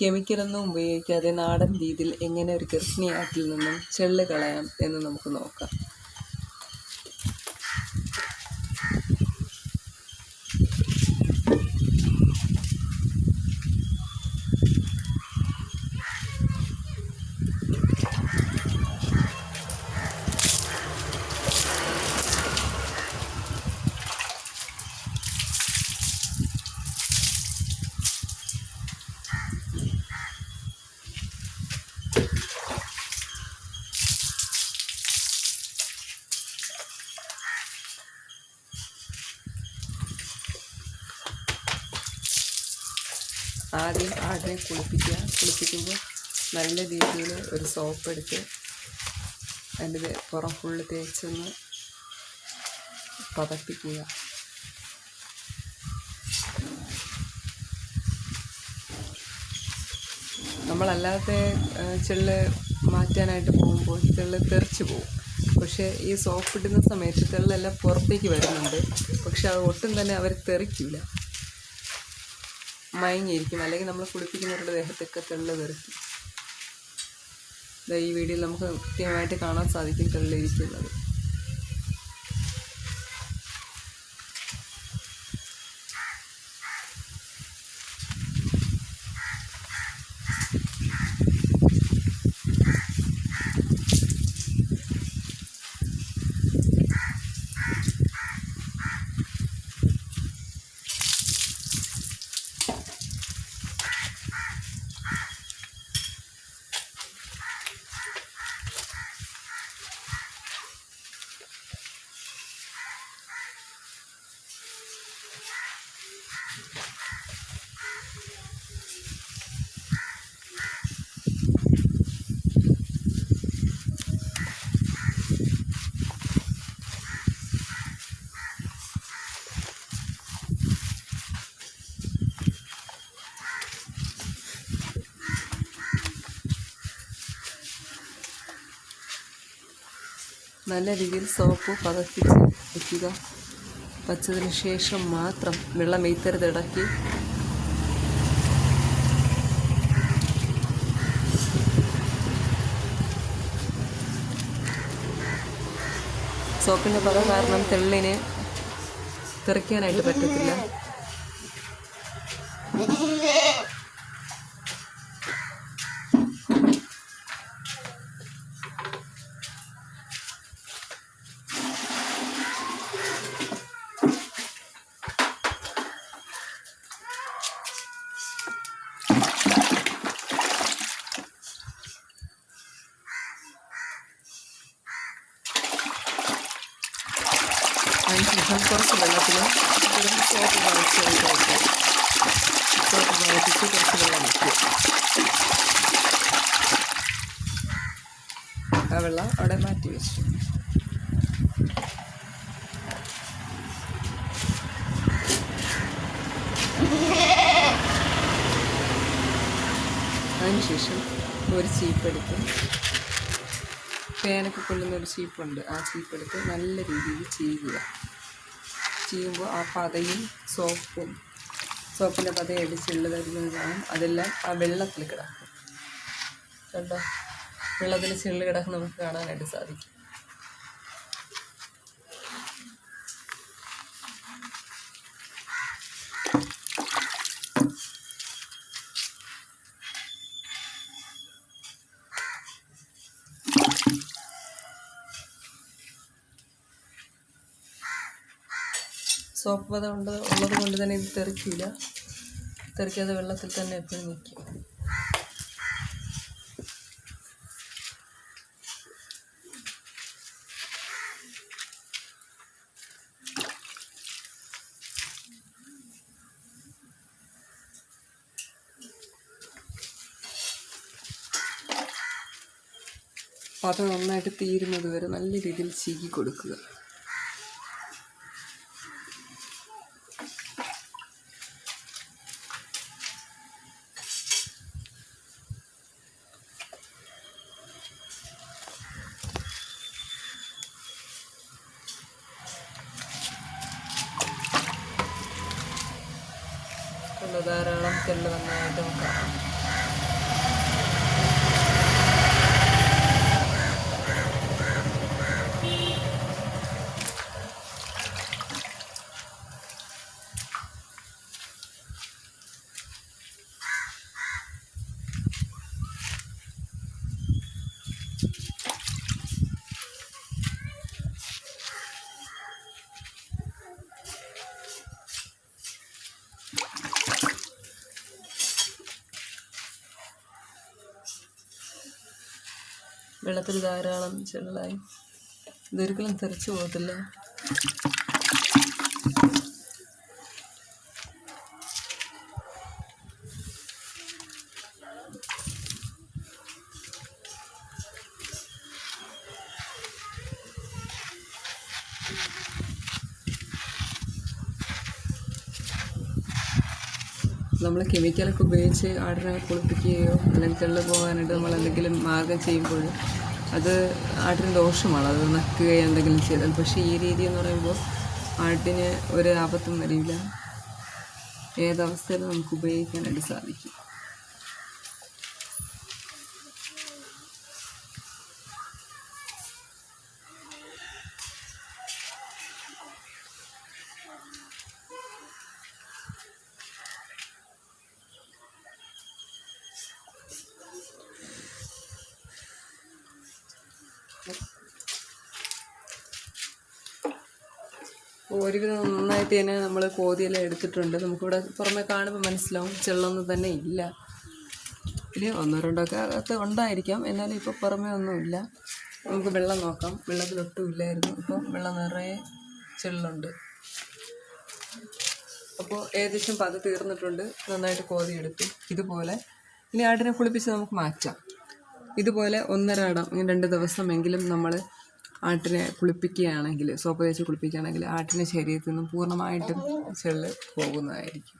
കെമിക്കലൊന്നും ഉപയോഗിക്കാതെ നാടൻ രീതിയിൽ എങ്ങനെ ഒരു ഗർഭിണിയാട്ടിൽ നിന്നും ചെള്ള് കളയാം എന്ന് നമുക്ക് നോക്കാം. ആദ്യം ആടിനെ കുളിപ്പിക്കുമ്പോൾ നല്ല രീതിയിൽ ഒരു സോപ്പ് എടുത്ത് അതിൻ്റെ പുറം ഫുള്ള് തേച്ചൊന്ന് പതപ്പിക്കുക. നമ്മളല്ലാതെ ചെള്ള് മാറ്റാനായിട്ട് പോകുമ്പോൾ ചെള്ള് തെറിച്ച് പോകും. പക്ഷേ ഈ സോപ്പ് ഇടുന്ന സമയത്ത് ചെള്ളെല്ലാം പുറത്തേക്ക് വരുന്നുണ്ട്. പക്ഷെ അത് ഒട്ടും തന്നെ അവർ തെറിക്കില്ല, മയങ്ങിയിരിക്കും. അല്ലെങ്കിൽ നമ്മൾ കുളിപ്പിക്കുന്നവരുടെ ദേഹത്തൊക്കെ തെള്ള് തെറിക്കും. ഈ വീഡിയോയിൽ നമുക്ക് കൃത്യമായിട്ട് കാണാൻ സാധിക്കും തെള്ളിരിക്കുന്നത്. നല്ല രീതിയിൽ സോപ്പ് പതപ്പിച്ച് വയ്ക്കുക. വച്ചതിന് ശേഷം മാത്രം വെള്ളം ഇടയ്ക്ക് സോപ്പിൻ്റെ പത കാരണം തെള്ളിന് തെറിക്കാനായിട്ട് പറ്റത്തില്ല. കുറച്ച് വെള്ളത്തിൽ സോപ്പ് വഴറ്റിച്ച് കുറച്ച് വെള്ളം വയ്ക്കുക. ആ വെള്ളം അവിടെ മാറ്റി വെച്ചു. അതിനുശേഷം ഒരു ചീപ്പെടുത്ത്, പേനൊക്കെ കൊള്ളുന്ന ഒരു ചീപ്പുണ്ട്, ആ ചീപ്പെടുത്ത് നല്ല രീതിയിൽ ചെയ്യുമ്പോൾ ആ പതയും സോപ്പിൻ്റെ പതയും അടിച്ചുള്ള വരുന്നത് കാണും. അതെല്ലാം ആ വെള്ളത്തിൽ കിടക്കും. കണ്ടോ, വെള്ളത്തിൽ ചെള്ള് കിടക്കും നമുക്ക് കാണാനായിട്ട് സാധിക്കും. സോപ്പ് പത ഉള്ളത് കൊണ്ട് തന്നെ ഇത് തെറിക്കില്ല. തെറിക്കാതെ വെള്ളത്തിൽ തന്നെ എപ്പോഴും നിൽക്കും. പത നന്നായിട്ട് തീരുന്നത് വരെ നല്ല രീതിയിൽ ചീകി കൊടുക്കുക. ധാരാളം തെല്ല് നന്നായിട്ട് കാണാം. വെള്ളത്തിൽ ധാരാളം ചെള്ളായി, ഇതൊരിക്കലും തെറിച്ചു പോകത്തില്ല. നമ്മൾ കെമിക്കലൊക്കെ ഉപയോഗിച്ച് ആടിനെ കുളിപ്പിക്കുകയോ അല്ലെങ്കിൽ തെള്ള് പോകാനായിട്ട് നമ്മൾ എന്തെങ്കിലും മാർഗം ചെയ്യുമ്പോൾ അത് ആടിന് ദോഷമാണ്, അത് നക്കുകയോ എന്തെങ്കിലും ചെയ്താൽ. പക്ഷേ ഈ രീതി എന്ന് പറയുമ്പോൾ ആടിന് ഒരു ആപത്തും വരില്ല, ഏതവസ്ഥയിലും നമുക്ക് ഉപയോഗിക്കാനായിട്ട് സാധിക്കും. ഒരുവിധം നന്നായിട്ട് തന്നെ നമ്മൾ കോതിയെല്ലാം എടുത്തിട്ടുണ്ട്. നമുക്കിവിടെ പുറമെ കാണുമ്പോൾ മനസ്സിലാവും ചെള്ളൊന്നും തന്നെ ഇല്ല. ഇല്ല, ഒന്നോ രണ്ടോ ഒക്കെ അകത്ത് ഉണ്ടായിരിക്കാം, എന്നാലും ഇപ്പോൾ പുറമേ ഒന്നുമില്ല. നമുക്ക് വെള്ളം നോക്കാം. വെള്ളത്തിലൊട്ടും ഇല്ലായിരുന്നു, ഇപ്പോൾ വെള്ളം നിറയെ ചെള്ളുണ്ട്. അപ്പോൾ ഏകദേശം പത് തീർന്നിട്ടുണ്ട്. നന്നായിട്ട് കോതിയെടുത്തു. ഇതുപോലെ ഇനി ആടിനെ കുളിപ്പിച്ച് നമുക്ക് മാറ്റാം. ഇതുപോലെ 1.5 അടം 2 ദിവസമെങ്കിലും നമ്മൾ ആട്ടിനെ കുളിപ്പിക്കുകയാണെങ്കിൽ, സോപ്പ് തേച്ച് കുളിപ്പിക്കുകയാണെങ്കിൽ ആട്ടിൻ്റെ ശരീരത്തിൽ നിന്നും പൂർണ്ണമായിട്ടും ചെള്ള് പോകുന്നതായിരിക്കും.